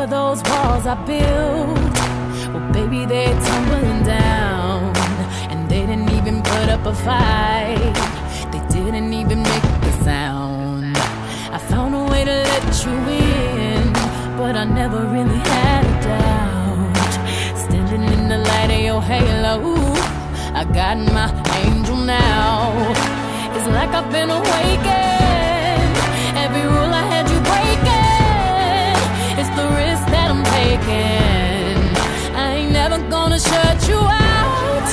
those walls I built, well, baby, they're tumbling down. And they didn't even put up a fight. They didn't even make a sound. I found a way to let you in, but I never really had a doubt. Standing in the light of your halo, I got my angel now. It's like I've been awakened. Every rule I had you breaking, it's the risk that I'm taking. I ain't never gonna shut you out.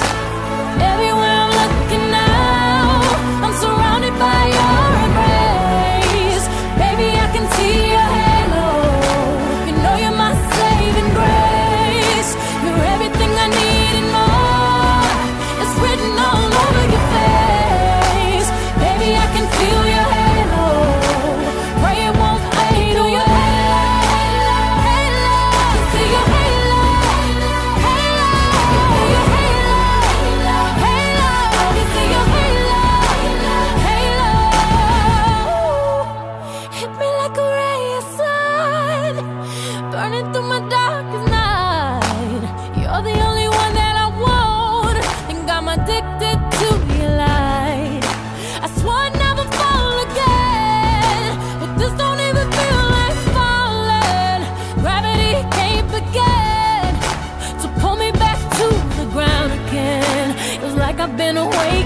Everywhere I'm looking now, I'm surrounded by your embrace. Baby, I can see your halo. You know you're my saving grace. You're everything I need and more. It's written all over your face. Baby, I can feel your halo. Pray it won't fade. Oh, your halo, halo. See your halo, halo. Your halo, halo. You see your halo, halo. Hit me like a ray of sun, burning through my darkest night. You're the only one that I want, and I'm addicted to your light. I swore I'd never fall again, but this don't even feel like falling. Gravity can't begin to pull me back to the ground again. It's like I've been awake.